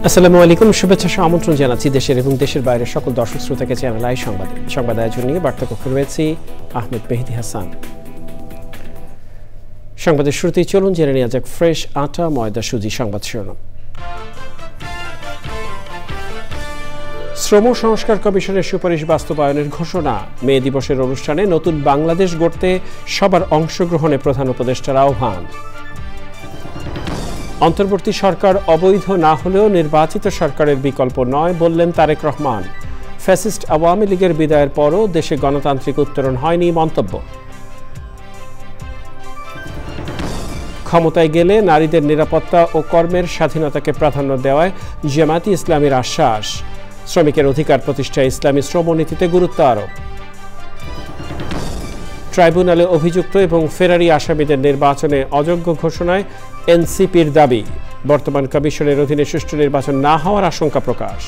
আসসালামু আলাইকুম, শুভেচ্ছা ও আমন্ত্রণ জানাচ্ছি দেশের এবং দেশের বাইরের সকল দর্শক শ্রোতাকে চ্যানেল আই সংবাদ আয়োজন নিয়ে বার্তাকক্ষে রয়েছি আহমেদ মেহেদি হাসান। সংবাদের শুরুতেই চলুন জেনে নেওয়া যাক ফ্রেশ আটা ময়দা সুজি সংবাদ শিরোনাম। শ্রম সংস্কার কমিশনের সুপারিশ বাস্তবায়নের ঘোষণা। মে দিবসের অনুষ্ঠানে নতুন বাংলাদেশ গড়তে সবার অংশগ্রহণে প্রধান উপদেষ্টার আহ্বান। অন্তর্বর্তী সরকার অবৈধ না হলেও নির্বাচিত সরকারের বিকল্প নয় বললেন তারেক রহমান। ফ্যাসিস্ট আওয়ামী লীগের বিদায়ের পরও দেশে গণতান্ত্রিক উত্তরণ হয়নি মন্তব্য। ক্ষমতায় গেলে নারীদের নিরাপত্তা ও কর্মের স্বাধীনতাকে প্রাধান্য দেওয়ায় জামায়াতে ইসলামীর আশ্বাস। শ্রমিকের অধিকার প্রতিষ্ঠায় ইসলামী শ্রমনীতিতে গুরুত্ব আরোপ। ট্রাইব্যুনালে অভিযুক্ত এবং ফেরারি আসামিদের নির্বাচনে অযোগ্য ঘোষণায় এনসিপির দাবি। বর্তমান কমিশনের অধীনে সুষ্ঠু নির্বাচন না হওয়ার আশঙ্কা প্রকাশ।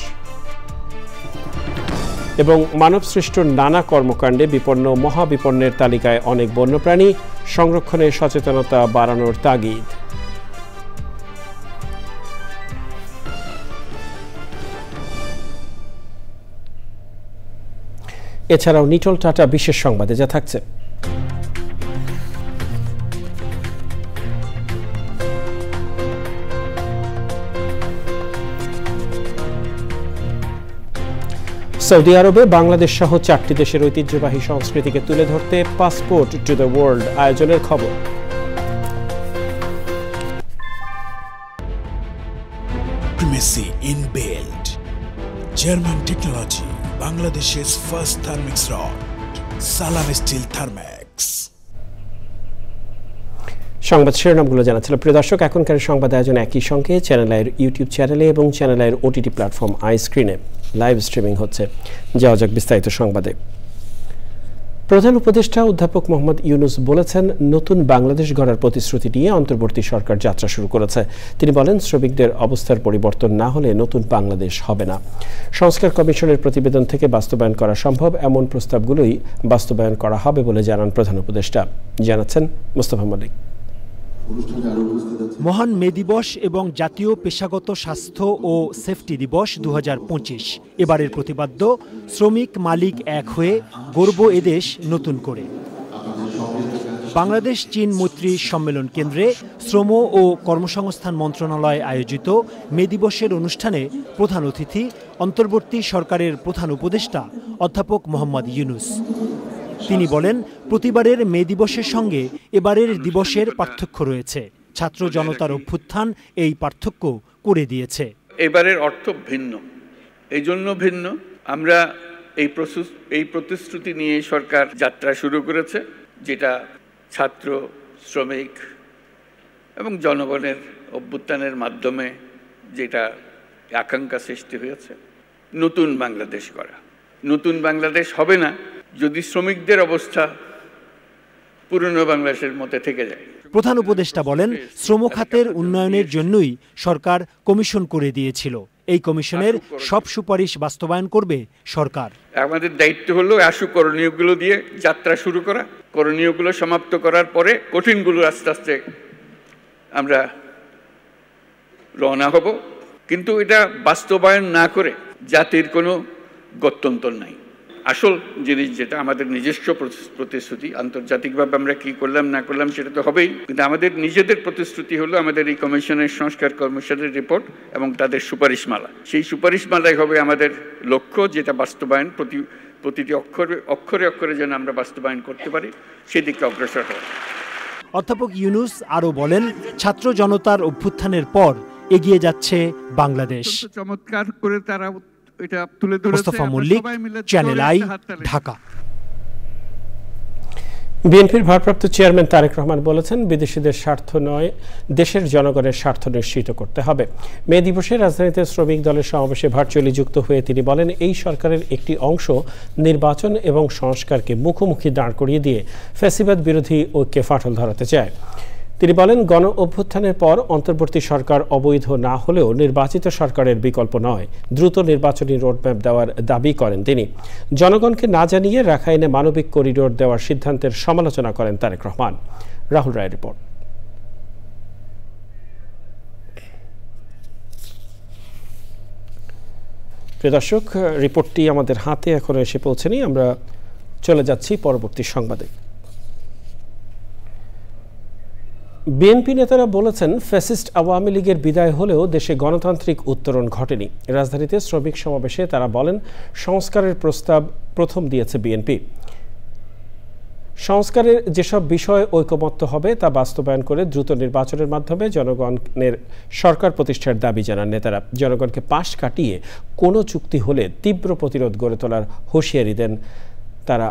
এবং মানবসৃষ্ট নানা কর্মকাণ্ডে বিপন্ন মহাবিপন্নের তালিকায় অনেক বন্যপ্রাণী, সংরক্ষণে সচেতনতা বাড়ানোর তাগিদ। এছাড়াও নিটল টাটা বিশেষ সংবাদে যা থাকছে। সৌদি আরবে বাংলাদেশ সহ 4টি দেশের ঐতিহ্যবাহী সংস্কৃতিকে তুলে ধরতে পাসপোর্ট টু দ্য ওয়ার্ল্ড আয়োজনের খবর। Primacy in build. German technology. Bangladesh's first thermix rod. Salam Steel Thermax. সংবাদ শিরোনামগুলো জানাচ্ছিল প্রিয় দর্শক। এখনকার সংবাদ আয়োজন একই সঙ্গে চ্যানেল আইয়ের ইউটিউব চ্যানেলে এবং চ্যানেল আইয়ের ওটিটি প্ল্যাটফর্ম আই স্ক্রিনে লাইভ স্ট্রিমিং হচ্ছে। যাওয়া যাক বিস্তারিত সংবাদে। প্রধান উপদেষ্টা অধ্যাপক মোহাম্মদ ইউনূস বলেছেন, নতুন বাংলাদেশ গড়ার প্রতিশ্রুতি নিয়ে অন্তর্বর্তী সরকার যাত্রা শুরু করেছে। তিনি বলেন, শ্রমিকদের অবস্থার পরিবর্তন না হলে নতুন বাংলাদেশ হবে না। সংস্কার কমিশনের প্রতিবেদন থেকে বাস্তবায়ন করা সম্ভব এমন প্রস্তাবগুলোই বাস্তবায়ন করা হবে বলে জানান প্রধান উপদেষ্টা। জানাচ্ছেন মোস্তফা মল্লিক। মহান মে দিবস এবং জাতীয় পেশাগত স্বাস্থ্য ও সেফটি দিবস 2025 এবারের প্রতিপাদ্য শ্রমিক মালিক এক হয়ে গড়ব এদেশ নতুন করে। বাংলাদেশ চীন মৈত্রী সম্মেলন কেন্দ্রে শ্রম ও কর্মসংস্থান মন্ত্রণালয় আয়োজিত মে দিবসের অনুষ্ঠানে প্রধান অতিথি অন্তর্বর্তী সরকারের প্রধান উপদেষ্টা অধ্যাপক মোহাম্মদ ইউনূস। তিনি বলেন, প্রতিবারের মে দিবসের সঙ্গে এবারের দিবসের পার্থক্য রয়েছে। ছাত্র জনতার অভ্যুত্থান এই পার্থক্য করে দিয়েছে। এবারের অর্থ ভিন্ন, এই জন্য ভিন্ন, আমরা এই প্রতিশ্রুতি নিয়ে সরকার যাত্রা শুরু করেছে, যেটা ছাত্র, শ্রমিক এবং জনগণের অভ্যুত্থানের মাধ্যমে যেটা আকাঙ্ক্ষা সৃষ্টি হয়েছে, নতুন বাংলাদেশ গড়া। নতুন বাংলাদেশ হবে না যদি শ্রমিকদের অবস্থা পুরনো বাংলাদেশের মধ্যে থেকে যায়। প্রধান উপদেষ্টা বলেন, শ্রম খাতের উন্নয়নের জন্যই সরকার কমিশন করে দিয়েছিল। এই কমিশনের সব সুপারিশ বাস্তবায়ন করবে সরকার। আমাদের দায়িত্ব হলো আশু করণীয়গুলো দিয়ে যাত্রা শুরু করা, করণীয়গুলো সমাপ্ত করার পরে কঠিনগুলো আস্তে আস্তে আমরা রওনা হব। কিন্তু এটা বাস্তবায়ন না করে জাতির কোনো গত্যন্তর নাই। আসল জিনিস যেটা আমাদের নিজস্ব প্রতিশ্রুতি, আন্তর্জাতিকভাবে আমরা কি করলাম না করলাম সেটা তো হবেই, কিন্তু আমাদের নিজেদের প্রতিশ্রুতি হলো আমাদের এই কমিশনের সংস্কার কমিশনের রিপোর্ট এবং তাদের সুপারিশমালা। সেই সুপারিশমালাই হবে আমাদের লক্ষ্য, যেটা বাস্তবায়ন প্রতিটি অক্ষরে অক্ষরে যেন আমরা বাস্তবায়ন করতে পারি, সেদিকে অগ্রসর হওয়া। অধ্যাপক ইউনূস আরও বলেন, ছাত্র জনতার অভ্যুত্থানের পর এগিয়ে যাচ্ছে বাংলাদেশ। চমৎকার করে তারা এটা তুলে ধরেছে। Mostafa Mallik, channel I, Dhaka. বিএনপির ভারপ্রাপ্ত চেয়ারম্যান তারেক রহমান বলেছেন, বিদেশিদের স্বার্থ নয়, দেশের জনগণের স্বার্থ নিশ্চিত করতে হবে। মে দিবসে রাজধানীতে শ্রমিক দলের সমাবেশে ভার্চুয়ালি যুক্ত হয়ে তিনি বলেন, এই সরকারের একটি অংশ নির্বাচন এবং সংস্কারকে মুখোমুখি দাঁড় করিয়ে দিয়ে ফ্যাসিবাদ বিরোধী ঐক্যে ফাটল ধরাতে চায়। তিনি বলেন, গণ অভ্যুত্থানের পর অন্তর্বর্তী সরকার অবৈধ না হলেও নির্বাচিত সরকারের বিকল্প নয়, দ্রুত নির্বাচনী রোডম্যাপ দেওয়ার দাবি করেন তিনি। জনগণকে না জানিয়ে রাখাইনে মানবিক করিডোর দেওয়ার সিদ্ধান্তের সমালোচনা করেন তারেক রহমান। রাহুল রায়ের রিপোর্ট। প্রিয় দর্শক, রিপোর্টটি আমাদের হাতে এখনো এসে পৌঁছেনি, আমরা চলে যাচ্ছি পরবর্তী সংবাদে। বিএনপি নেতারা বলেছেন, ফ্যাসিস্ট আওয়ামী লীগের বিদায় হলেও দেশে গণতান্ত্রিক উত্তরণ ঘটেনি। রাজধানীতে শ্রমিক সমাবেশে তারা বলেন, সংস্কারের প্রস্তাব প্রথম দিয়েছে বিএনপি। সংস্কারের যেসব বিষয়ে ঐকমত্য হবে তা বাস্তবায়ন করে দ্রুত নির্বাচনের মাধ্যমে জনগণের সরকার প্রতিষ্ঠার দাবি জানান নেতারা। জনগণকে পাশ কাটিয়ে কোনো চুক্তি হলে তীব্র প্রতিরোধ গড়ে তোলার হুঁশিয়ারি দেন তারা।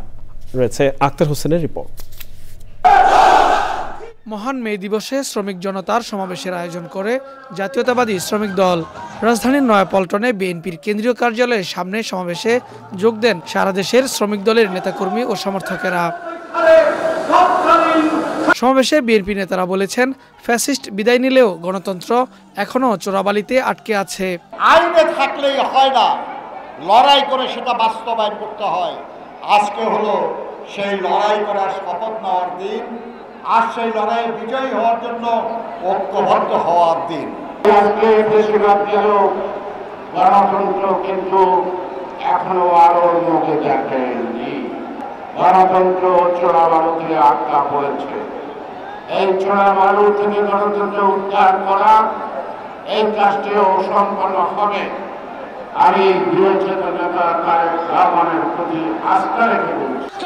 রয়েছে আক্তার হোসেনের রিপোর্ট। মহান মে দিবসে শ্রমিক জনতার সমাবেশের আয়োজন করে জাতীয়তাবাদী শ্রমিক দল। রাজধানীর নয়াপল্টনে বিএনপির কেন্দ্রীয় কার্যালয়ের সামনে সমাবেশে যোগ দেন সারা দেশের শ্রমিক দলের নেতাকর্মী ও সমর্থকেরা। সমাবেশে বিএনপি নেতারা বলেছেন, ফ্যাসিস্ট বিদায় নিলেও গণতন্ত্র এখনো চোরাবালিতে আটকে আছে। আইনে থাকলেই হয় না, লড়াই করে সেটা বাস্তবায়ন করতে হয়। আজকে হলো সেই লড়াই করার শপথ নেওয়ার দিন, আর সেই লড়াইয়ে বিজয়ী হওয়ার জন্য ঐক্যবদ্ধ হওয়ার দিন। গণতন্ত্র কিন্তু এখনো আরো মুখে দেখেনি। গণতন্ত্র চোরাবালুতে আটকা পড়েছে। এই চোরাবালু থেকে গণতন্ত্র উদ্ধার করা, এই কাজটিও সম্পন্ন হবে। আমি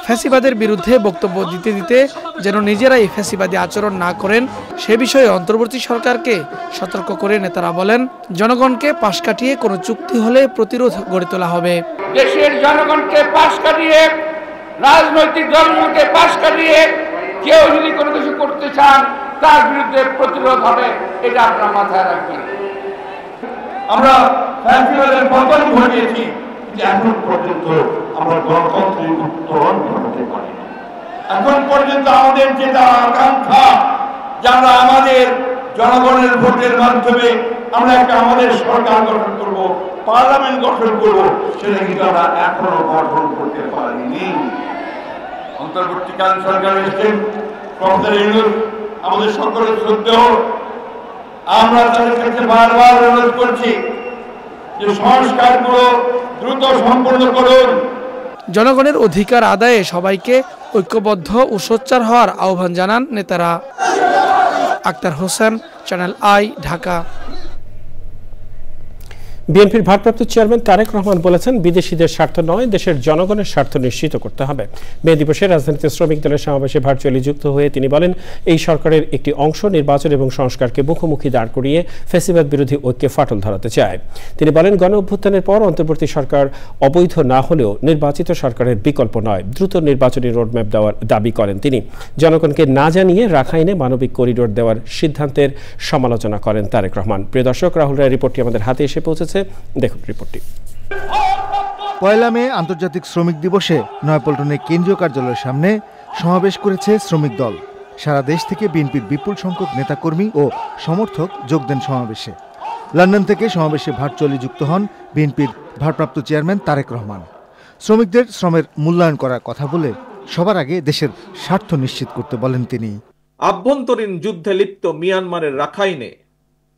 ফ্যাসিবাদের বিরুদ্ধে বক্তব্য দিতে দিতে যেন নিজেরাই ফ্যাসিবাদী আচরণ না করেন সে বিষয়ে অন্তর্বর্তী সরকারকে সতর্ক করে নেতারা বলেন, জনগণকে পাশ কাটিয়ে কোনো চুক্তি হলে প্রতিরোধ গড়ে তোলা হবে। দেশের জনগণকে পাশ কাটিয়ে, রাজনৈতিক দলগুলোকে পাশ কাটিয়ে কেউ যদি কোনো কিছু করতে চান তার বিরুদ্ধে প্রতিরোধ হবে, এটা আপনার মাথায় রাখবেন। আমরা ফ্যাসিবাদের পতন ঘটিয়েছি, এখন পর্যন্ত আমরা গণতন্ত্রের উত্তরণ ঘটাতে পারি। এখন পর্যন্ত আমাদের যেটা আকাঙ্ক্ষা, যে আমরা আমাদের জনগণের ভোটের মাধ্যমে আমরা একটা আমাদের সরকার গঠন করব, পার্লামেন্ট গঠন করব, সেটা কিন্তু আমরা এখনো গঠন করতে পারিনি। অন্তর্বর্তীকালীন সরকার এসেছেন, প্রফেসর ইউনূস আমাদের সকলের শ্রদ্ধেয়। আমরা তাদের কাছে বারবার অনুরোধ করছি যে সংস্কারগুলো দ্রুত সম্পন্ন করুন। জনগণের অধিকার আদায়ে সবাইকে ঐক্যবদ্ধ ও সোচ্চার হওয়ার আহ্বান জানান নেতারা। Akhtar Hossain, channel I, Dhaka. বিএনপির ভারপ্রাপ্ত চেয়ারম্যান তারেক রহমান বলেছেন, বিদেশিদের স্বার্থ নয়, দেশের জনগণের স্বার্থ নিশ্চিত করতে হবে। মে দিবসে রাজধানীতে শ্রমিক দলের সমাবেশে ভার্চুয়ালি যুক্ত হয়ে তিনি বলেন, এই সরকারের একটি অংশ নির্বাচন এবং সংস্কারকে মুখোমুখি দাঁড় করিয়ে ফ্যাসিবাদ বিরোধী ঐক্যে ফাটল ধরাতে চায়। তিনি বলেন, গণ অভ্যুত্থানের পর অন্তর্বর্তী সরকার অবৈধ না হলেও নির্বাচিত সরকারের বিকল্প নয়। দ্রুত নির্বাচনী রোডম্যাপ দেওয়ার দাবি করেন তিনি। জনগণকে না জানিয়ে রাখাইনে মানবিক করিডোর দেওয়ার সিদ্ধান্তের সমালোচনা করেন তারেক রহমান। প্রিয় দর্শক, রাহুল রায়ের রিপোর্টটি আমাদের হাতে এসে পৌঁছেছে, দেখুন রিপোর্টটি। পয়লা মে আন্তর্জাতিক শ্রমিক দিবসে নয়াপল্টনে কেন্দ্রীয় কার্যালয়ের সামনে সমাবেশ করেছে শ্রমিক দল। সারা দেশ থেকে বিএনপির বিপুল সংখ্যক নেতাকর্মী ও সমর্থক যোগ দেন সমাবেশে। লন্ডন থেকে সমাবেশে ভার্চুয়ালি যুক্ত হন বিএনপির ভারপ্রাপ্ত চেয়ারম্যান তারেক রহমান। শ্রমিকদের শ্রমের মূল্যায়ন করার কথা বলে সবার আগে দেশের স্বার্থ নিশ্চিত করতে বলেন তিনি। আভ্যন্তরীণ যুদ্ধে লিপ্ত মিয়ানমারের রাখাইনে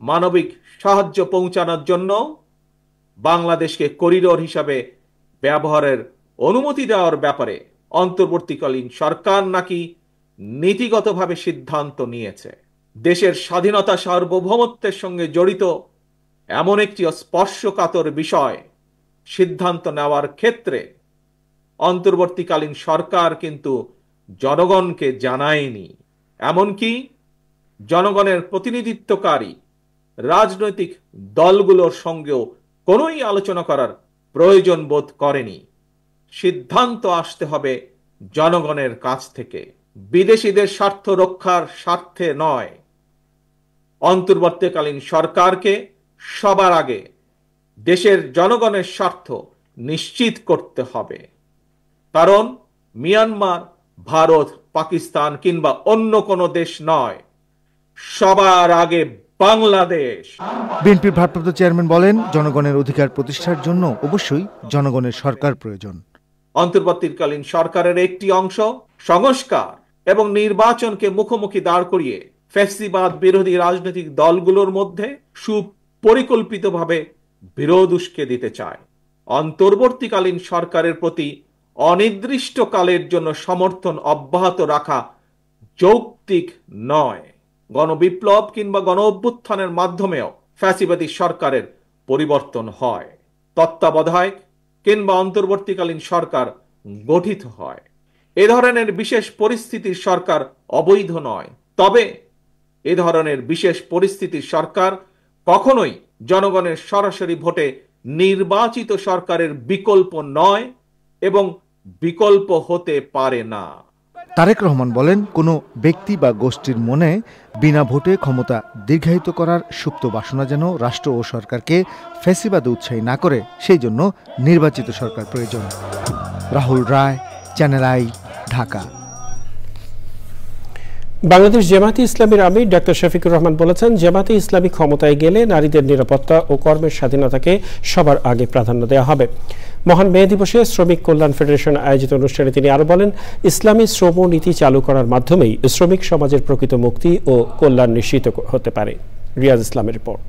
মানবিক সাহায্য পৌঁছানোর জন্য বাংলাদেশকে করিডোর হিসাবে ব্যবহারের অনুমতি দেওয়ার ব্যাপারে অন্তর্বর্তীকালীন সরকার নাকি নীতিগতভাবে সিদ্ধান্ত নিয়েছে। দেশের স্বাধীনতা সার্বভৌমত্বের সঙ্গে জড়িত এমন একটি স্পর্শকাতর বিষয় সিদ্ধান্ত নেওয়ার ক্ষেত্রে অন্তর্বর্তীকালীন সরকার কিন্তু জনগণকে জানায়নি। এমনকি জনগণের প্রতিনিধিত্বকারী রাজনৈতিক দলগুলোর সঙ্গেও কোনোই আলোচনা করার প্রয়োজন বোধ করেনি। সিদ্ধান্ত আসতে হবে জনগণের কাছ থেকে, বিদেশিদের স্বার্থ রক্ষার স্বার্থে নয়। অন্তর্বর্তীকালীন সরকারকে সবার আগে দেশের জনগণের স্বার্থ নিশ্চিত করতে হবে। কারণ মিয়ানমার, ভারত, পাকিস্তান কিংবা অন্য কোনো দেশ নয়, সবার আগে বাংলাদেশ। বিএনপির ভারপ্রাপ্ত চেয়ারম্যান বলেন, জনগণের অধিকার প্রতিষ্ঠার জন্য অবশ্যই জনগণের সরকার প্রয়োজন। অন্তর্বর্তীকালীন সরকারের একটি অংশ সংস্কার এবং নির্বাচনকে মুখোমুখি দাঁড় করিয়ে ফ্যাসিবাদ বিরোধী রাজনৈতিক দলগুলোর মধ্যে সুপরিকল্পিতভাবে বিরোধ উস্কে দিতে চায়। অন্তর্বর্তীকালীন সরকারের প্রতি অনির্দিষ্টকালের জন্য সমর্থন অব্যাহত রাখা যৌক্তিক নয়। গণবিপ্লব কিংবা গণ অভ্যুত্থানের মাধ্যমেও ফ্যাসিবাদী সরকারের পরিবর্তন হয়, তত্ত্বাবধায়ক কিংবা অন্তর্বর্তীকালীন সরকার গঠিত হয়। এ ধরনের বিশেষ পরিস্থিতির সরকার অবৈধ নয়, তবে এ ধরনের বিশেষ পরিস্থিতির সরকার কখনোই জনগণের সরাসরি ভোটে নির্বাচিত সরকারের বিকল্প নয় এবং বিকল্প হতে পারে না। তারেক রহমান বলেন, কোনো ব্যক্তি বা গোষ্ঠীর মনে বিনা ভোটে ক্ষমতা দীর্ঘায়িত করার সুপ্ত বাসনা যেন রাষ্ট্র ও সরকারকে ফ্যাসিবাদে উৎসাহী না করে, সেই জন্য নির্বাচিত সরকার প্রয়োজন। রাহুল রায়, চ্যানেল আই, ঢাকা। বাংলাদেশ জামায়াতে ইসলামীর আমির ডক্টর শফিকুর রহমান বলেছেন, জামায়াতে ইসলামী ক্ষমতায় গেলে নারীদের নিরাপত্তা ও কর্মের স্বাধীনতাকে সবার আগে প্রাধান্য দেওয়া হবে। মহান মে দিবসে শ্রমিক কল্যাণ ফেডারেশন আয়োজিত অনুষ্ঠানে তিনি আরো বলেন, ইসলামী শ্রম নীতি চালু করার মাধ্যমেই শ্রমিক সমাজের প্রকৃত মুক্তি ও কল্যাণ নিশ্চিত হতে পারে। রিয়াজ ইসলামের রিপোর্ট।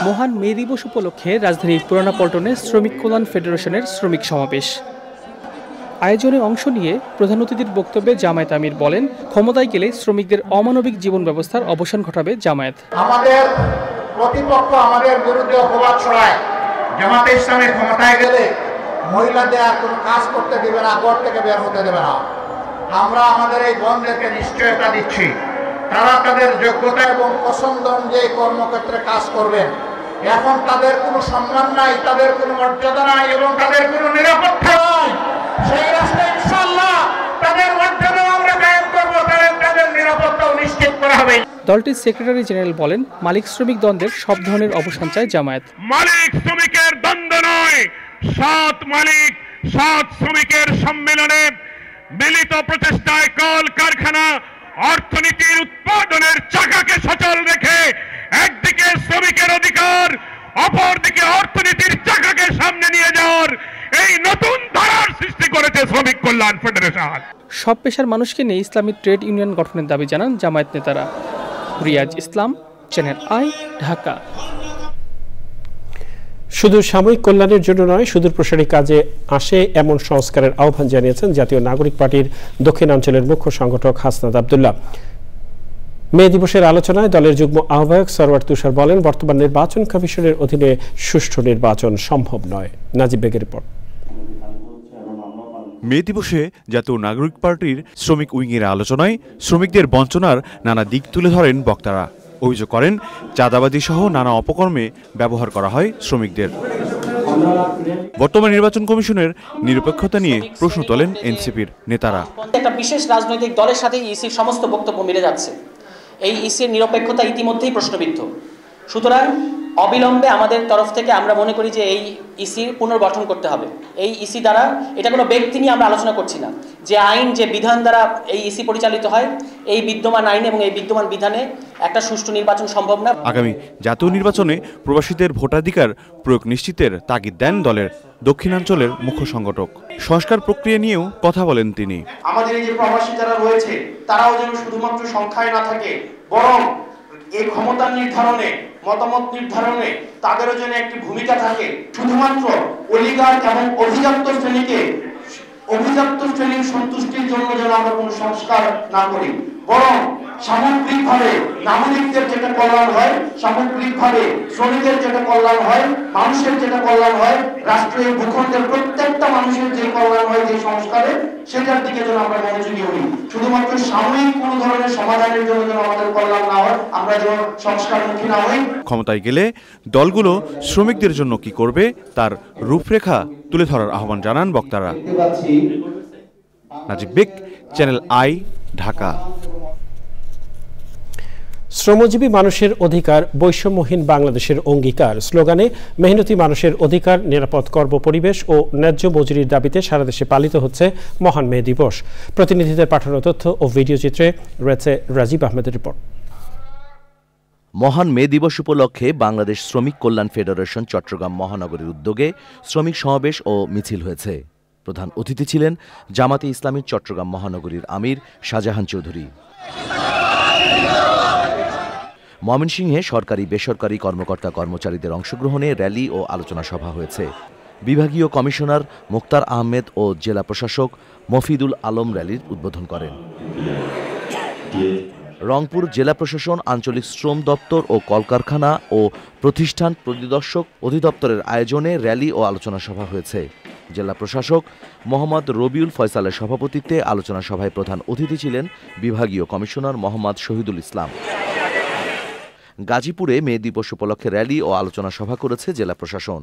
মহান মে দিবস উপলক্ষে রাজধানীর পুরানা পল্টনে শ্রমিক কল্যাণ ফেডারেশনের শ্রমিক সমাবেশ আয়োজনে অংশ নিয়ে প্রধান অতিথির বক্তব্যে জামায়াত আমির বলেন, ক্ষমতায় গেলে শ্রমিকদের অমানবিক জীবন ব্যবস্থার অবসান ঘটাবে জামায়াত। আমাদের প্রতিপক্ষ আমাদের বিরুদ্ধে অপবাদ ছড়ায়, জামায়াতে ইসলামী ক্ষমতায় গেলে মহিলাদের আর কোনো কাজ করতে দেবে না, ঘর থেকে বের হতে দেবে না। আমরা আমাদের এই বোনদেরকে নিশ্চয়তা দিচ্ছি, তারা তাদের যোগ্যতা এবং পছন্দ অনুযায়ী কর্মক্ষেত্রে কাজ করবেন। এখন তাদের কোনো সম্মান নাই, তাদের কোনো মর্যাদা নাই এবং তাদের কোনো নিরাপত্তা নাই। সেই রাস্তায় ইনশাআল্লাহ তাদের মাধ্যমে আমরা কায়েম করব, তাদের নিরাপত্তাও নিশ্চিত করা হবে। দলটির সেক্রেটারি জেনারেল বলেন, মালিক শ্রমিক দ্বন্দ্বের সব ধরনের অবসান চায় জামায়াত। মালিক শ্রমিকের দ্বন্দ্ব নয়, সৎ মালিক সৎ শ্রমিকের সম্মেলনে মিলিত প্রচেষ্টায় কল কারখানা অর্থনীতির উৎপাদনের চাকাকে সচল রেখে একদিকে শ্রমিকের অধিকার, অপরদিকে অর্থনীতির চাকাকে সামনে নিয়ে যাওয়ার এই নতুন ধারার সৃষ্টি করেছে শ্রমিক কল্যাণ ফেডারেশন। সব পেশার মানুষকে নিয়ে ইসলামী ট্রেড ইউনিয়ন গঠনের দাবি জানান জামায়াত নেতারা। রিয়াজ ইসলাম, চ্যানেল আই, ঢাকা। শুধু সাময়িক কল্যাণের জন্য নয়, সুদূর প্রসারী কাজে আসে এমন সংস্কারের আহ্বান জানিয়েছেন জাতীয় নাগরিক পার্টির দক্ষিণাঞ্চলের মুখ্য সংগঠক হাসনাত আব্দুল্লাহ। মে দিবসের আলোচনায় দলের যুগ্ম আহ্বায়ক সরওয়ার তুষার বলেন, বর্তমান নির্বাচন কমিশনের অধীনে সুষ্ঠু নির্বাচন সম্ভব নয়। নাজিব বেগের রিপোর্ট। মে দিবসে জাতীয় নাগরিক পার্টির শ্রমিক উইংয়ের আলোচনায় শ্রমিকদের বঞ্চনার নানা দিক তুলে ধরেন বক্তারা। অভিযোগ করেন, চাঁদাবাজি সহ নানা অপকর্মে ব্যবহার করা হয় শ্রমিকদের। বর্তমান নির্বাচন কমিশনের নিরপেক্ষতা নিয়ে প্রশ্ন তোলেন এনসিপির নেতারা। একটা বিশেষ রাজনৈতিক দলের সাথে ইসির সমস্ত বক্তব্য মিলে যাচ্ছে। এই ইসির নিরপেক্ষতা ইতিমধ্যেই প্রশ্নবিদ্ধ। সুতরাং অবিলম্বে আমাদের তরফ থেকে আমরা মনে করি যে এই ইসির পুনর্গঠন করতে হবে। এই ইসি দ্বারা, এটা কোনো ব্যক্তি নিয়ে আমরা আলোচনা করছি না, যে আইন যে বিধান দ্বারা এই ইসি পরিচালিত হয়, এই বিদ্যমান আইন এবং এই বিদ্যমান বিধানে একটা সুষ্ঠু নির্বাচন সম্ভব না। আগামী জাতীয় নির্বাচনে প্রবাসীদের ভোটাধিকার প্রয়োগ নিশ্চিতের তাগিদ দেন দলের দক্ষিণাঞ্চলের মুখ্য সংগঠক। সংস্কার প্রক্রিয়া নিয়েও কথা বলেন তিনি। আমাদের এই যে প্রবাসী যারা রয়েছে, তারাও যেন শুধুমাত্র সংখ্যায় না থাকে, বরং এই ক্ষমতা নির্ধারণে, মতামত নির্ধারণে তাদেরও যেন একটি ভূমিকা থাকে। শুধুমাত্র অলিগার্ক এবং অভিজাত শ্রেণীর সন্তুষ্টির জন্য যেন আমরা কোনো সংস্কার না করি, বরং সামগ্রিকভাবে নাগরিকদের যেটা কল্যাণ হয়, সামগ্রিকভাবে শ্রমিকের যেটা কল্যাণ হয়, মানুষের যেটা কল্যাণ হয়, রাষ্ট্রের ভূখণ্ডের প্রত্যেকটা মানুষের যে কল্যাণ হয় যে সংস্কারে, সেটার দিকে যেন আমরা মনোযোগী হই। শুধুমাত্র সাময়িক কোনো ধরনের সমাধানের জন্য যেন আমাদের কল্যাণ না হয়, আমরা যেন সংস্কারমুখী না হই। ক্ষমতায় গেলে দলগুলো শ্রমিকদের জন্য কি করবে তার রূপরেখা তুলে ধরার আহ্বান জানান বক্তারা। নাজিব বেগ, চ্যানেল আই, ঢাকা। শ্রমজীবী মানুষের অধিকার, বৈষম্যহীন বাংলাদেশের অঙ্গীকার স্লোগানে মেহনতি মানুষের অধিকার, নিরাপদ কর্ম পরিবেশ ও ন্যায্য মজুরির দাবিতে সারা দেশে পালিত হচ্ছে মহান মে দিবস। প্রতিনিধিদের পাঠানো তথ্য ও ভিডিও চিত্রে রয়েছে রাজীব আহমেদের রিপোর্ট। মহান মে দিবস উপলক্ষে বাংলাদেশ শ্রমিক কল্যাণ ফেডারেশন চট্টগ্রাম মহানগরীর উদ্যোগে শ্রমিক সমাবেশ ও মিছিল হয়েছে। প্রধান অতিথি ছিলেন জামায়াতে ইসলামী চট্টগ্রাম মহানগরীর আমির শাহজাহান চৌধুরী। ময়মনসিংহে সরকারি বেসরকারি কর্মকর্তা কর্মচারীদের অংশগ্রহণে র্যালি ও আলোচনা সভা হয়েছে। বিভাগীয় কমিশনার মুক্তার আহমেদ ও জেলা প্রশাসক মফিদুল আলম র্যালির উদ্বোধন করেন। রংপুর জেলা প্রশাসন, আঞ্চলিক শ্রম দপ্তর ও কলকারখানা ও প্রতিষ্ঠান পরিদর্শক অধিদপ্তরের আয়োজনে র্যালি ও আলোচনা সভা হয়েছে। জেলা প্রশাসক মোহাম্মদ রবিউল ফয়সালের সভাপতিত্বে আলোচনা সভায় প্রধান অতিথি ছিলেন বিভাগীয় কমিশনার মোহাম্মদ শহীদুল ইসলাম। গাজীপুরে মে দিবস উপলক্ষে র্যালি ও আলোচনা সভা করেছে জেলা প্রশাসন।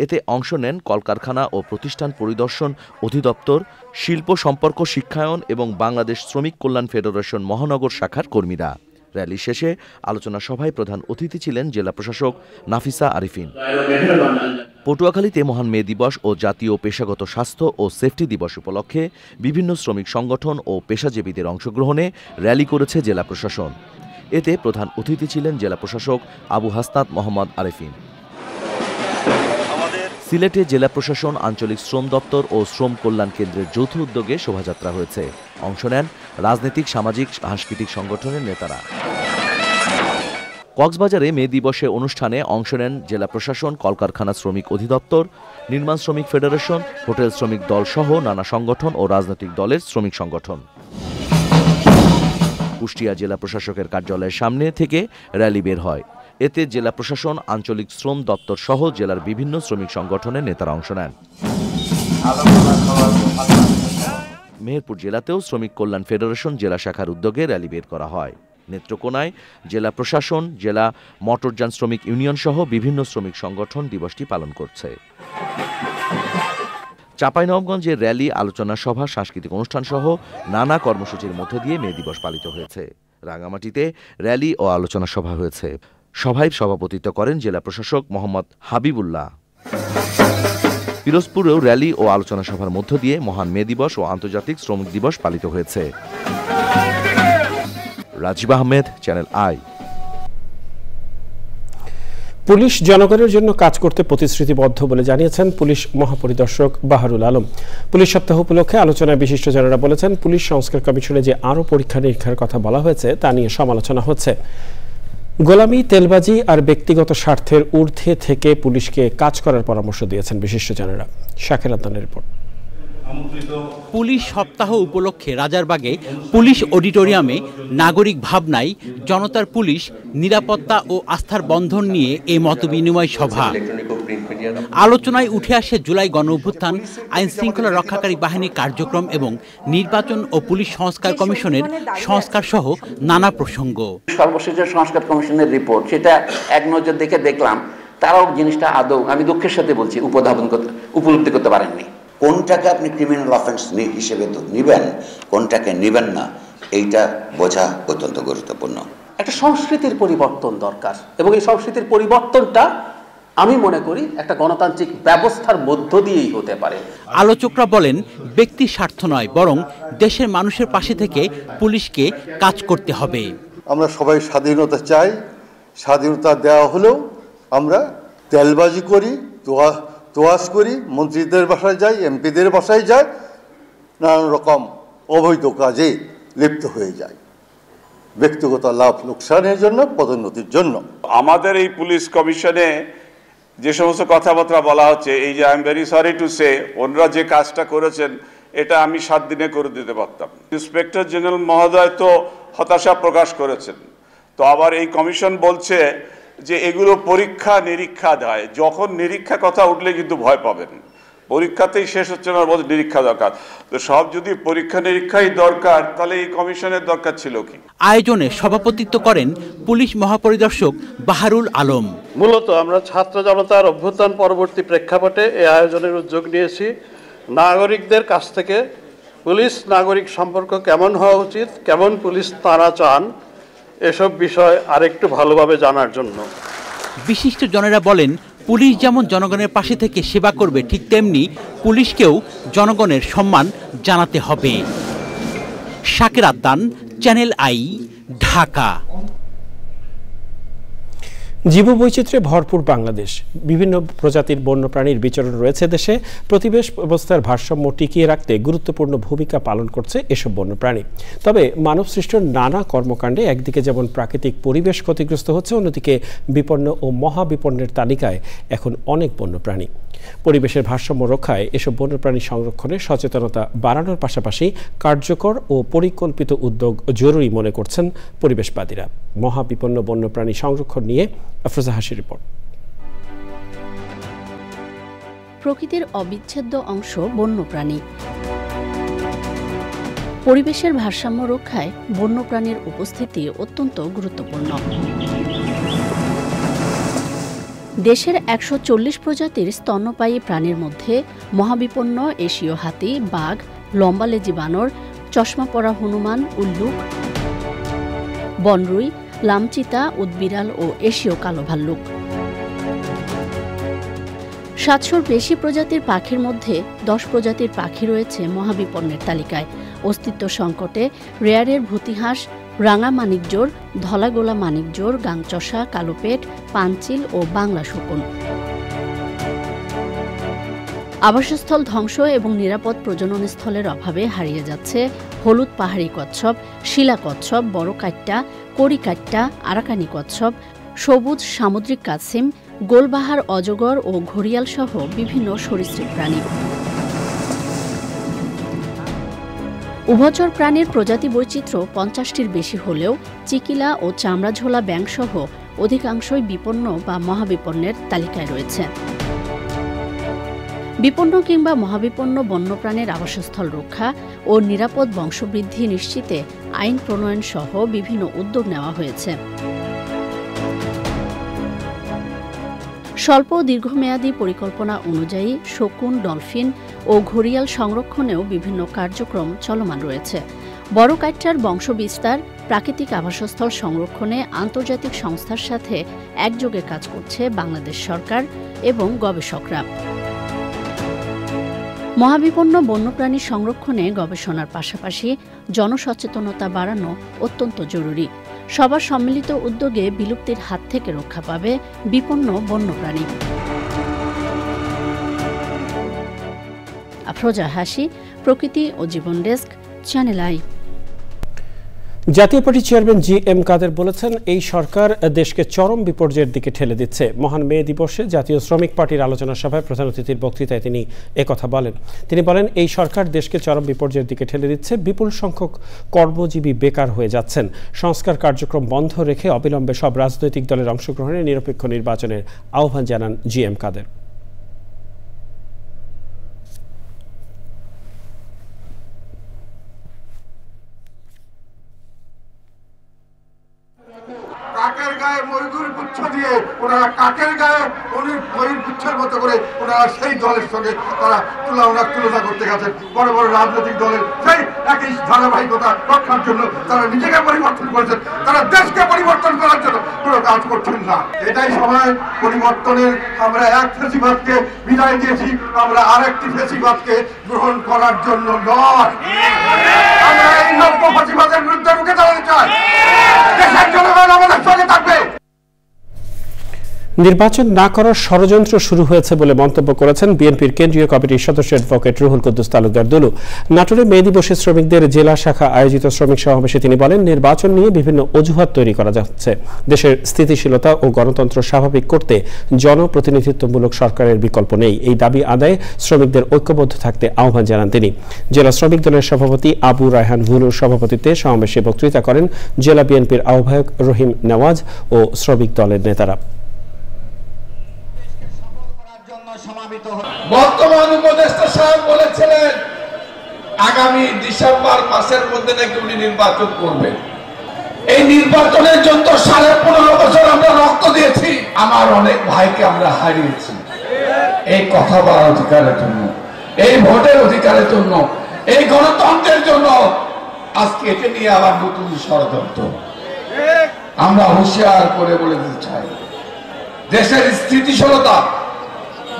এতে অংশ নেন কলকারখানা ও প্রতিষ্ঠান পরিদর্শন অধিদপ্তর, শিল্প সম্পর্ক শিক্ষায়ন এবং বাংলাদেশ শ্রমিক কল্যাণ ফেডারেশন মহানগর শাখার কর্মীরা। র্যালি শেষে আলোচনা সভায় প্রধান অতিথি ছিলেন জেলা প্রশাসক নাফিসা আরিফিন। পটুয়াখালীতে মহান মে দিবস ও জাতীয় পেশাগত স্বাস্থ্য ও সেফটি দিবস উপলক্ষে বিভিন্ন শ্রমিক সংগঠন ও পেশাজীবীদের অংশগ্রহণে র্যালি করেছে জেলা প্রশাসন। এতে প্রধান অতিথি ছিলেন জেলা প্রশাসক আবু হাসনাত মোহাম্মদ আরিফিন। সিলেটে জেলা প্রশাসন, আঞ্চলিক শ্রম দপ্তর ও শ্রম কল্যাণ কেন্দ্রের যৌথ উদ্যোগে শোভাযাত্রা হয়েছে। অংশ নেন রাজনৈতিক, সামাজিক, সাংস্কৃতিক সংগঠনের নেতারা। কক্সবাজারে মে দিবসে অনুষ্ঠানে অংশ নেন জেলা প্রশাসন, কলকারখানা শ্রমিক অধিদপ্তর, নির্মাণ শ্রমিক ফেডারেশন, হোটেল শ্রমিক দল সহ নানা সংগঠন ও রাজনৈতিক দলের শ্রমিক সংগঠন। কুষ্টিয়া জেলা প্রশাসকের কার্যালয়ের সামনে থেকে র্যালি বের হয়। এতে জেলা প্রশাসন, আঞ্চলিক শ্রম দপ্তর সহ জেলার বিভিন্ন শ্রমিক সংগঠনের নেতারা অংশ নেন। মেহেরপুর জেলাতেও শ্রমিক কল্যাণ ফেডারেশন জেলা শাখার উদ্যোগে র্যালি বের করা হয়। নেত্রকোনায় জেলা প্রশাসন, জেলা মোটরযান শ্রমিক ইউনিয়ন সহ বিভিন্ন শ্রমিক সংগঠন দিবসটি পালন করছে। চাঁপাইনবাবগঞ্জে র্যালি, আলোচনা সভা, সাংস্কৃতিক অনুষ্ঠান সহ নানা কর্মসূচির মধ্য দিয়ে মে দিবস পালিত হয়েছে। রাঙামাটিতে র্যালি ও আলোচনা সভা হয়েছে। সভায় সভাপতিত্ব করেন জেলা প্রশাসক মোহাম্মদ হাবিবুল্লাহ। পিরোজপুরেও র্যালি ও আলোচনা সভার মধ্য দিয়ে মহান মে দিবস ও আন্তর্জাতিক শ্রমিক দিবস পালিত হয়েছে। Rajib Ahmed, channel I. Police জনগণের জন্য কাজ করতে প্রতিশ্রুতিবদ্ধ বলে জানিয়েছেন পুলিশ মহাপরিদর্শক বাহারুল আলম। পুলিশ সপ্তাহ উপলক্ষে আলোচনায় বিশিষ্টজনেরা বলেছেন, পুলিশ সংস্কার কমিশনে যে আরও পরীক্ষা নিরীক্ষার কথা বলা হয়েছে তা নিয়ে সমালোচনা হচ্ছে। গোলামি, তেলবাজি আর ব্যক্তিগত স্বার্থের ঊর্ধ্বে থেকে পুলিশকে কাজ করার পরামর্শ দিয়েছেন বিশিষ্টজনেরা। শাকির আদনানের রিপোর্ট। পুলিশ সপ্তাহ উপলক্ষে রাজারবাগে পুলিশ অডিটোরিয়ামে নাগরিক ভাবনায় জনতার পুলিশ, নিরাপত্তা ও আস্থার বন্ধন নিয়ে এই মতবিনিময় সভা। আলোচনায় উঠে আসে জুলাই গণঅভ্যুত্থান, আইন শৃঙ্খলা রক্ষাকারী বাহিনীর কার্যক্রম এবং নির্বাচন ও পুলিশ সংস্কার কমিশনের সংস্কার সহ নানা প্রসঙ্গ। সর্বশেষ সংস্কার কমিশনের রিপোর্ট, সেটা এক নজর দেখে দেখলাম তারাও জিনিসটা আদৌ, আমি দুঃখের সাথে বলছি, উপলব্ধি করতে পারেননি। কোনটাকে আপনি ক্রিমিনাল অফেন্স হিসেবে তো নিবেন, কোনটাকে নিবেন না, এইটা বোঝা অত্যন্ত গুরুত্বপূর্ণ। একটা সংস্কৃতির পরিবর্তন দরকার এবং এই সংস্কৃতির পরিবর্তনটা আমি মনে করি একটা গণতান্ত্রিক ব্যবস্থার মধ্য দিয়েই হতে পারে। আলোচকরা বলেন, ব্যক্তি স্বার্থ নয়, বরং দেশের মানুষের পাশে থেকে পুলিশকে কাজ করতে হবে। আমরা সবাই স্বাধীনতা চাই, স্বাধীনতা দেওয়া হলেও আমরা তেলবাজি করি, তোয়াজ করি, মন্ত্রীদের বাসায় যাই, এমপিদের বাসায় যাই, নানান রকম অবৈধ কাজে লিপ্ত হয়ে যায়, ব্যক্তিগত লাভ লোকসানের জন্য, পদোন্নতির জন্য। আমাদের এই পুলিশ কমিশনে যে সমস্ত কথাবার্তা বলা হচ্ছে, এই যে I am very sorry to say, ওনারা যে কাজটা করেছেন এটা আমি 7 দিনে করে দিতে পারতাম। ইন্সপেক্টর জেনারেল মহোদয় তো হতাশা প্রকাশ করেছেন। তো আবার এই কমিশন বলছে যে এগুলো পরীক্ষা নিরীক্ষা দেয়। যখন নিরীক্ষা কথা উঠলে কিন্তু ভয় পাবেন, পরীক্ষাতেই শেষ হচ্ছে না, বলতে নিরীক্ষা দরকার। তো সব যদি পরীক্ষা নিরীক্ষাই দরকার, তাহলে এই কমিশনের দরকার ছিল কি? আয়োজনে সভাপতিত্ব করেন পুলিশ মহাপরিদর্শক বাহারুল আলম। মূলত আমরা ছাত্র জনতার অভ্যুত্থান পরবর্তী প্রেক্ষাপটে এই আয়োজনের উদ্যোগ নিয়েছি। নাগরিকদের কাছ থেকে পুলিশ নাগরিক সম্পর্ক কেমন হওয়া উচিত, কেমন পুলিশ তারা চান, এসব বিষয় আরেকটু ভালোভাবে জানার জন্য। বিশিষ্ট জনেরা বলেন, পুলিশ যেমন জনগণের পাশে থেকে সেবা করবে, ঠিক তেমনি পুলিশকেও জনগণের সম্মান জানাতে হবে। Shakir Adnan, channel I, Dhaka. জীববৈচিত্র্যে ভরপুর বাংলাদেশ, বিভিন্ন প্রজাতির বন্যপ্রাণীর বিচরণ রয়েছে দেশে। পরিবেশ ব্যবস্থার ভারসাম্য টিকিয়ে রাখতে গুরুত্বপূর্ণ ভূমিকা পালন করছে এসব বন্যপ্রাণী। তবে মানবসৃষ্ট নানা কর্মকাণ্ডে একদিকে যেমন প্রাকৃতিক পরিবেশ ক্ষতিগ্রস্ত হচ্ছে, অন্যদিকে বিপন্ন ও মহাবিপন্নের তালিকায় এখন অনেক বন্যপ্রাণী। পরিবেশের ভারসাম্য রক্ষায় এসব বন্যপ্রাণী সংরক্ষণে সচেতনতা বাড়ানোর পাশাপাশি কার্যকর ও পরিকল্পিত উদ্যোগ জরুরি মনে করছেন পরিবেশবাদীরা। মহাবিপন্ন বন্যপ্রাণী সংরক্ষণ নিয়ে আফরোজা হাসির রিপোর্ট। প্রকৃতির অবিচ্ছেদ্য অংশ বন্যপ্রাণী। পরিবেশের ভারসাম্য রক্ষায় বন্যপ্রাণীর উপস্থিতি অত্যন্ত গুরুত্বপূর্ণ। দেশের ১৪০ প্রজাতির স্তন্যপায়ী প্রাণীর মধ্যে মহাবিপন্ন এশীয় হাতি, বাঘ, লম্বালেজি বানর, চশমা পরা হনুমান, উল্লুক, বনরুই, লামচিতা, উদবিড়াল ও এশীয় কালো ভাল্লুক। ৭০০-র বেশি প্রজাতির পাখির মধ্যে ১০ প্রজাতির পাখি রয়েছে মহাবিপন্নের তালিকায়। অস্তিত্ব সংকটে রেয়ারের ভূতিহাঁস, রাঙা মানিকজোড়, ধলাগোলা মানিকজোড়, গাংচষা, কালোপেট, পানচিল ও বাংলা শকুন। আবাসস্থল ধ্বংস এবং নিরাপদ প্রজননস্থলের অভাবে হারিয়ে যাচ্ছে হলুদ পাহাড়ি কচ্ছপ, শিলা কচ্ছপ, বড় কাট্টা, কড়ি কাট্টা, আরাকানি কচ্ছপ, সবুজ সামুদ্রিক কাছিম, গোলবাহার অজগর ও ঘড়িয়াল সহ বিভিন্ন সরীসৃপ প্রাণী। উভচর প্রাণীর প্রজাতি বৈচিত্র্য ৫০টির বেশি হলেও চিকিলা ও চামড়াঝোলা ব্যাঙ সহ অধিকাংশই বিপন্ন বা মহাবিপন্নের তালিকায় রয়েছে। বিপন্ন কিংবা মহাবিপন্ন বন্যপ্রাণীর আবাসস্থল রক্ষা ও নিরাপদ বংশবৃদ্ধি নিশ্চিতে আইন প্রণয়ন সহ বিভিন্ন উদ্যোগ নেওয়া হয়েছে। স্বল্প ও দীর্ঘমেয়াদী পরিকল্পনা অনুযায়ী শকুন, ডলফিন ও ঘড়িয়াল সংরক্ষণেও বিভিন্ন কার্যক্রম চলমান রয়েছে। বড় কাট্টার বংশবিস্তার, প্রাকৃতিক আবাসস্থল সংরক্ষণে আন্তর্জাতিক সংস্থার সাথে একযোগে কাজ করছে বাংলাদেশ সরকার এবং গবেষকরা। মহাবিপন্ন বন্যপ্রাণী সংরক্ষণে গবেষণার পাশাপাশি জনসচেতনতা বাড়ানো অত্যন্ত জরুরি। সবার সম্মিলিত উদ্যোগে বিলুপ্তির হাত থেকে রক্ষা পাবে বিপন্ন বন্যপ্রাণী। আফরোজা হাসি, প্রকৃতি ও জীবন ডেস্ক, চ্যানেল আই। জাতীয় পার্টি চেয়ারম্যান জি.এম. কাদের বলেছেন, এই সরকার দেশকে চরম বিপর্যয়ের দিকে ঠেলে দিচ্ছে। মহান মে দিবসে জাতীয় শ্রমিক পার্টির আলোচনা সভায় প্রধান অতিথির বক্তৃতায় তিনি একথা বলেন। তিনি বলেন, এই সরকার দেশকে চরম বিপর্যয়ের দিকে ঠেলে দিচ্ছে। বিপুল সংখ্যক কর্মজীবী বেকার হয়ে যাচ্ছেন। সংস্কার কার্যক্রম বন্ধ রেখে অবিলম্বে সব রাজনৈতিক দলের অংশগ্রহণে নিরপেক্ষ নির্বাচনের আহ্বান জানান জি.এম. কাদের। কাকের গায়ে ময়ূর গুচ্ছ দিয়ে ওনারা কাকের গায়ে ময়ূর গুচ্ছের মতো করে ওনারা সেই দলের সঙ্গে তারা তুলনা করতে গেছেন। বড় বড় রাজনৈতিক দলের সেই একই ধারাবাহিকতা রক্ষার জন্য তারা নিজেকে পরিবর্তন করেছেন, তারা দেশকে পরিবর্তন করার জন্য কোনো কাজ করছেন না। এটাই সময় পরিবর্তনের। আমরা এক ফেসিবাদকে বিদায় দিয়েছি, আমরা আরেকটি ফেসিবাদকে গ্রহণ করার জন্য নয়। আমরা এই নব্য ফেসিবাদের বিরুদ্ধে রুখে দাঁড়াতে চাই। দেশের জনগণ আমাদের সঙ্গে থাকবে। নির্বাচন না করার ষড়যন্ত্র শুরু হয়েছে বলে মন্তব্য করেছেন বিএনপির কেন্দ্রীয় কমিটির সদস্য অ্যাডভোকেট রুহুল কুদ্দুস তালুকদার দুলু। নাটোরে মে দিবসে শ্রমিকদের জেলা শাখা আয়োজিত শ্রমিক সমাবেশে তিনি বলেন, নির্বাচন নিয়ে বিভিন্ন অজুহাত তৈরি করা যাচ্ছে। দেশের স্থিতিশীলতা ও গণতন্ত্র স্বাভাবিক করতে জনপ্রতিনিধিত্বমূলক সরকারের বিকল্প নেই। এই দাবি আদায়ে শ্রমিকদের ঐক্যবদ্ধ থাকতে আহ্বান জানান তিনি। জেলা শ্রমিক দলের সভাপতি আবু রায়হান ভুলুর সভাপতিত্বে সমাবেশে বক্তৃতা করেন জেলা বিএনপির আহ্বায়ক রহিম নেওয়াজ ও শ্রমিক দলের নেতারা। বর্তমান উপদেষ্টা সাহেব বলেছিলেন আগামী ডিসেম্বর মাসের মধ্যে নাকি উনি নির্বাচন করবেন। এই নির্বাচনের জন্য 15.5 বছর আমরা রক্ত দিয়েছি, আমার অনেক ভাইকে আমরা হারিয়েছি এই কথা বলার অধিকারের জন্য, এই ভোটের অধিকারের জন্য, এই গণতন্ত্রের জন্য। আজকে এটা নিয়ে আবার নতুন ষড়যন্ত্র। আমরা হুঁশিয়ার করে বলে দিতে চাই, দেশের স্থিতিশীলতা,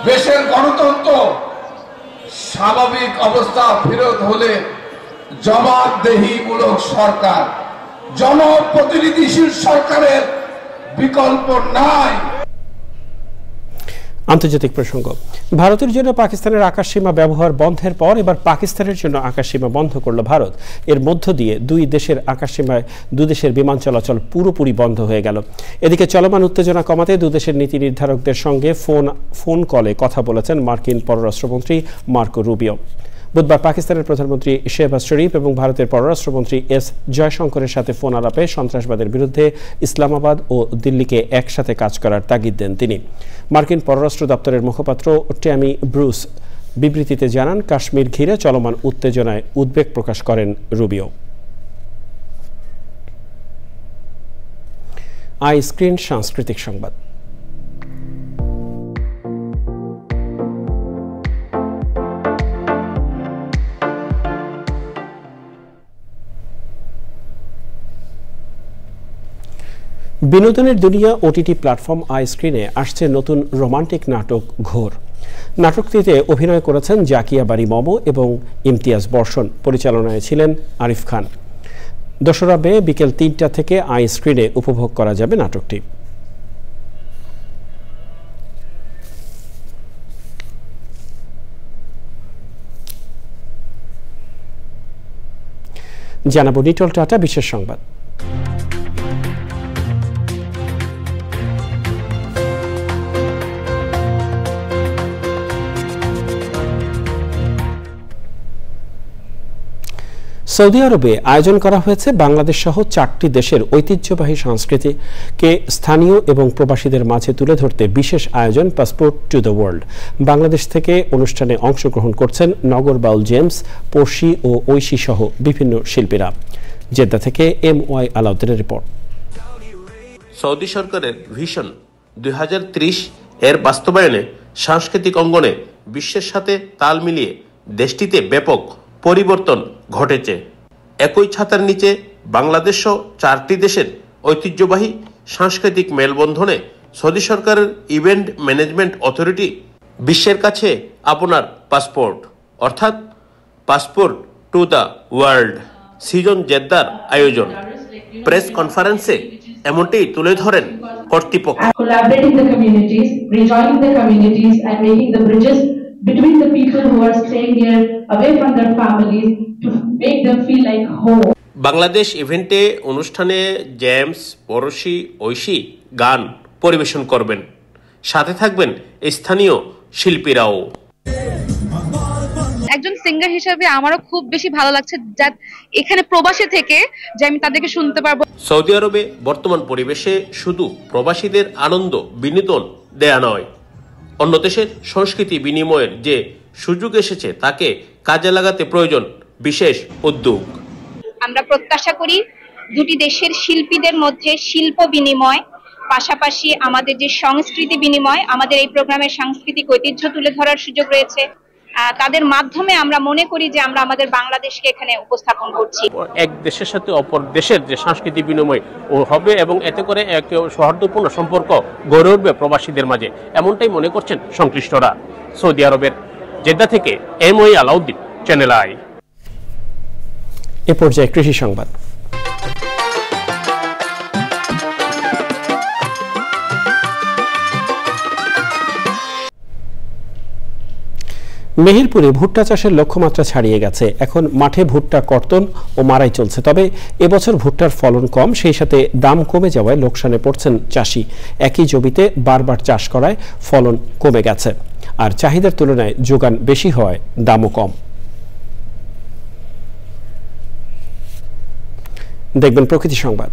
দেশের গণতন্ত্র স্বাভাবিক অবস্থা ফেরত হলে জবাবদেহিমূলক সরকার, জনপ্রতিনিধিশীল সরকারের বিকল্প নাই। আন্তর্জাতিক প্রসঙ্গ, ভারতের জন্য পাকিস্তানের আকাশসীমা ব্যবহার বন্ধের পর এবার পাকিস্তানের জন্য আকাশসীমা বন্ধ করল ভারত। এর মধ্য দিয়ে দুই দেশের আকাশসীমায় দুদেশের বিমান চলাচল পুরোপুরি বন্ধ হয়ে গেল। এদিকে চলমান উত্তেজনা কমাতে দুদেশের নীতি নির্ধারকদের সঙ্গে ফোন কলে কথা বলেছেন মার্কিন পররাষ্ট্রমন্ত্রী মার্কো রুবিও। বুধবার পাকিস্তানের প্রধানমন্ত্রী শেহবাজ শরীফ এবং ভারতের পররাষ্ট্রমন্ত্রী এস জয়শঙ্করের সাথে ফোন আলাপে সন্ত্রাসবাদের বিরুদ্ধে ইসলামাবাদ ও দিল্লিকে একসাথে কাজ করার তাগিদ দেন তিনি। মার্কিন পররাষ্ট্র দপ্তরের মুখপাত্র ট্যামি ব্রুস বিবৃতিতে জানান, কাশ্মীর ঘিরে চলমান উত্তেজনায় উদ্বেগ প্রকাশ করেন রুবিও। স্ক্রিন সাংস্কৃতিক সংবাদ। বিনোদনের দুনিয়া ওটিটি প্ল্যাটফর্ম স্ক্রিনে আসছে নতুন রোমান্টিক নাটক ঘোর। নাটকটিতে অভিনয় করেছেন জাকিয়া বারি মম এবং ইমতিয়াজ বর্ষণ। পরিচালনায় ছিলেন আরিফ খান। 2রা মে বিকেল 3টা থেকে স্ক্রিনে উপভোগ করা যাবে নাটকটি। জানাবো নিটল টাটা বিশেষ সংবাদ। সৌদি আরবে আয়োজন করা হয়েছে বাংলাদেশ সহ 4টি দেশের ঐতিহ্যবাহী সংস্কৃতিকে স্থানীয় এবং প্রবাসীদের মাঝে তুলে ধরতে বিশেষ আয়োজন passport to the world. Bangladesh থেকে অনুষ্ঠানে অংশগ্রহণ করছেন নগর বাউল জেমস, পড়শি ও ঐশী সহ বিভিন্ন শিল্পীরা। জেদ্দা থেকে MY আলাউদ্দিনের রিপোর্ট। সৌদি সরকারের ভিশন 2030 এর বাস্তবায়নে সাংস্কৃতিক অঙ্গনে বিশ্বের সাথে তাল মিলিয়ে দেশটিতে ব্যাপক পরিবর্তন ঘটেছে। একই ছাতার নিচে বাংলাদেশ সহ 4টি দেশের ঐতিহ্যবাহী সাংস্কৃতিক মেলবন্ধনে সৌদি সরকারের ইভেন্ট ম্যানেজমেন্ট অথরিটি বিশ্বের কাছে আপনার পাসপোর্ট অর্থাৎ passport to the world season জেদ্দার আয়োজন। প্রেস কনফারেন্সে এমনটাই তুলে ধরেন কর্তৃপক্ষ। Between the people who are staying here away from their families to make them feel like home. Bangladesh ইভেন্টে অনুষ্ঠানে জেমস, পড়শি, ঐশী গান পরিবেশন করবেন। সাথে থাকবেন স্থানীয় শিল্পীরাও। একজন সিঙ্গার হিসেবে আমারও খুব বেশি ভালো লাগছে যে এখানে প্রবাসী থেকে যে আমি তাদেরকে শুনতে পারবো। সৌদি আরবে বর্তমান পরিবেশে শুধু প্রবাসীদের আনন্দ বিনোদন দেয়া নয়, অন্য দেশের সংস্কৃতি বিনিময়ের যে সুযোগ এসেছে তাকে কাজে লাগাতে প্রয়োজন বিশেষ উদ্যোগ। আমরা প্রত্যাশা করি দুটি দেশের শিল্পীদের মধ্যে শিল্প বিনিময়, পাশাপাশি আমাদের যে সংস্কৃতি বিনিময়, আমাদের এই প্রোগ্রামের সাংস্কৃতিক ঐতিহ্য তুলে ধরার সুযোগ রয়েছে। তাদের মাধ্যমে আমরা মনে করি যে আমরা আমাদের বাংলাদেশকে এখানে উপস্থাপন করছি। এক দেশের সাথে অপর দেশের যে সাংস্কৃতিক বিনিময় হবে এবং এতে করে এক সৌহার্দ্যপূর্ণ সম্পর্ক গড়ে উঠবে প্রবাসীদের মাঝে, এমনটাই মনে করছেন সংশ্লিষ্টরা। সৌদি আরবের জেদ্দা থেকে MY আলাউদ্দিন, চ্যানেল আই। এ পর্যায়ে কৃষি সংবাদ। মেহেরপুরে ভুট্টা চাষের লক্ষ্যমাত্রা ছাড়িয়ে গেছে। এখন মাঠে ভুট্টা কর্তন ও মারাই চলছে। তবে এবছর ভুট্টার ফলন কম, সেই সাথে দাম কমে যাওয়ায় লোকসানে পড়ছেন চাষি। একই জমিতে বারবার চাষ করায় ফলন কমে গেছে, আর চাহিদার তুলনায় যোগান বেশি হওয়ায় দামও কম। দেখবেন প্রকৃতি সংবাদ।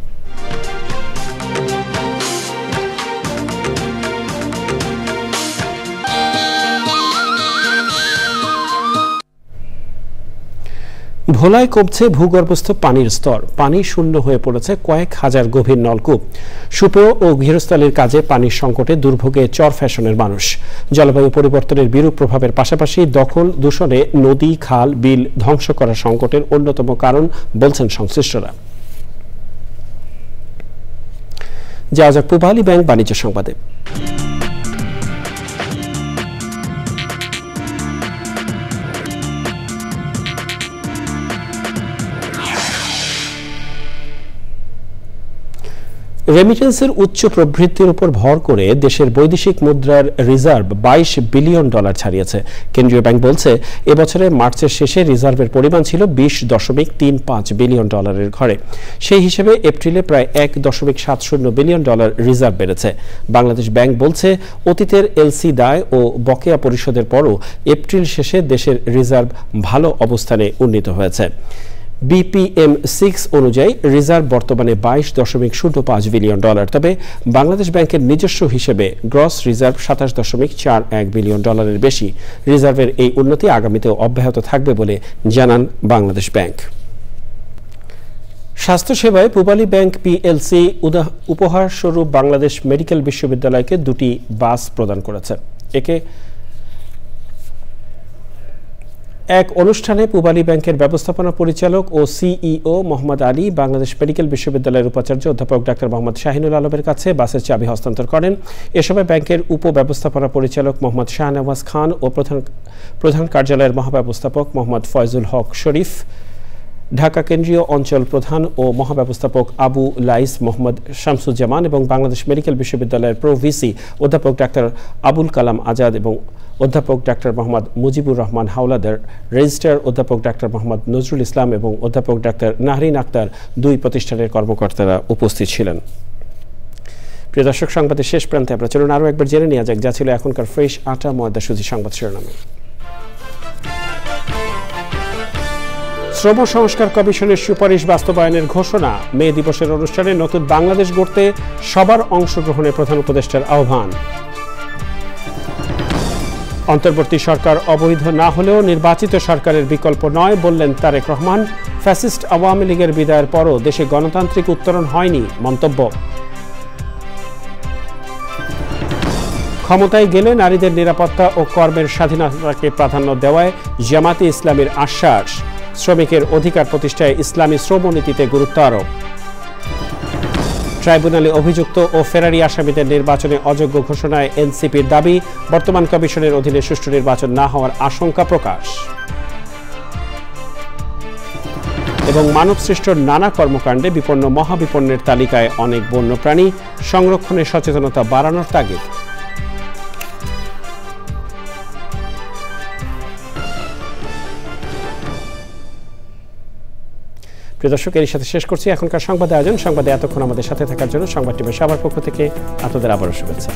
ভোলায় কমছে ভূগর্ভস্থ পানির স্তর। পানি শূন্য হয়ে পড়েছে কয়েক হাজার গভীর নলকূপ। সুপেয় ও গৃহস্থালির কাজে পানির সংকটে দুর্ভোগে চর ফ্যাশনের মানুষ। জলবায়ু পরিবর্তনের বিরূপ প্রভাবের পাশাপাশি দখল দূষণে নদী, খাল, বিল ধ্বংস করা সংকটের অন্যতম কারণ বলছেন সংশ্লিষ্টরা। যাওয়া যাক পূবালী ব্যাংক বাণিজ্য সংবাদে। রেমিটেন্সের উচ্চ প্রবৃদ্ধির উপর ভর করে দেশের বৈদেশিক মুদ্রার রিজার্ভ $22 বিলিয়ন ছাড়িয়েছে। কেন্দ্রীয় ব্যাংক বলছে এবছরের মার্চের শেষে রিজার্ভের পরিমাণ ছিল $20.35 বিলিয়ন ঘরে। সেই হিসেবে এপ্রিলে প্রায় $1.70 বিলিয়ন রিজার্ভ বেড়েছে। বাংলাদেশ ব্যাংক বলছে অতীতের এলসি দায় ও বকেয়া পরিশোধের পরও এপ্রিল শেষে দেশের রিজার্ভ ভালো অবস্থানে উন্নীত হয়েছে। BPM-6 অনুযায়ী রিজার্ভ বর্তমানে $22.05 বিলিয়ন। তবে বাংলাদেশ ব্যাংকের নিজস্ব হিসেবে গ্রস রিজার্ভ $27.41 বিলিয়ন বেশি। রিজার্ভের এই উন্নতি আগামীতেও অব্যাহত থাকবে বলে জানান বাংলাদেশ ব্যাংক। স্বাস্থ্যসেবায় পূবালী ব্যাংক পিএলসি উপহার স্বরূপ বাংলাদেশ মেডিকেল বিশ্ববিদ্যালয়কে 2টি বাস প্রদান করেছে। একে এক অনুষ্ঠানে পূবালী ব্যাংকের ব্যবস্থাপনা পরিচালক ও সিইও মোহাম্মদ আলী বাংলাদেশ মেডিকেল বিশ্ববিদ্যালয়ের উপাচার্য অধ্যাপক ডাক্তার মোহাম্মদ শাহিনুল আলমের কাছে বাসের চাবি হস্তান্তর করেন। এ সময় ব্যাংকের উপব্যবস্থাপনা পরিচালক মোহাম্মদ শাহনওয়াজ খান ও প্রধান কার্যালয়ের মহাব্যবস্থাপক মোহাম্মদ ফয়জুল হক শরীফ, ঢাকা কেন্দ্রীয় অঞ্চল প্রধান ও মহাব্যবস্থাপক আবু লাইস মোহাম্মদ শামসুজ্জামান এবং বাংলাদেশ মেডিকেল বিশ্ববিদ্যালয়ের প্রো ভিসি অধ্যাপক ডাক্তার আবুল কালাম আজাদ এবং অধ্যাপক ডাক্তার মোহাম্মদ মুজিবুর রহমান হাওলাদার, রেজিস্ট্রার অধ্যাপক ডাক্তার মোহাম্মদ নজরুল ইসলাম এবং অধ্যাপক ডাক্তার নাহরিন আক্তার 2 প্রতিষ্ঠানের কর্মকর্তারা উপস্থিত ছিলেন। প্রিয় দর্শক, সংবাদের শেষ প্রান্তে আমরা চলুন আরও একবার জেনে নেওয়া যাক যা ছিল এখনকার ফ্রেশ আটা ময়দা সুজি সংবাদ শিরোনামে। শ্রম সংস্কার কমিশনের সুপারিশ বাস্তবায়নের ঘোষণা। মে দিবসের অনুষ্ঠানে নতুন বাংলাদেশ গড়তে সবার অংশগ্রহণে প্রধান উপদেষ্টার আহ্বান। অন্তর্বর্তী সরকার অবৈধ না হলেও নির্বাচিত সরকারের বিকল্প নয় বললেন তারেক রহমান। ফ্যাসিস্ট আওয়ামী লীগের বিদায়ের পরও দেশে গণতান্ত্রিক উত্তরণ হয়নি মন্তব্য। ক্ষমতায় গেলে নারীদের নিরাপত্তা ও কর্মের স্বাধীনতাকে প্রাধান্য দেওয়ায় জামাতে ইসলামীর আশ্বাস। শ্রমিকের অধিকার প্রতিষ্ঠায় ইসলামী শ্রমনীতিতে গুরুত্ব আরোপ। ট্রাইব্যুনালে অভিযুক্ত ও ফেরারি আসামিদের নির্বাচনে অযোগ্য ঘোষণায় এনসিপির দাবি। বর্তমান কমিশনের অধীনে সুষ্ঠু নির্বাচন না হওয়ার আশঙ্কা প্রকাশ। এবং মানবসৃষ্ট নানা কর্মকাণ্ডে বিপন্ন মহাবিপন্নের তালিকায় অনেক বন্যপ্রাণী, সংরক্ষণের সচেতনতা বাড়ানোর তাগিদ। প্রিয় দর্শক, এর সাথে শেষ করছি এখনকার সংবাদ আয়োজন। সংবাদে এতক্ষণ আমাদের সাথে থাকার জন্য সংবাদ টিমের সবার পক্ষ থেকে আপনাদের আবারও শুভেচ্ছা।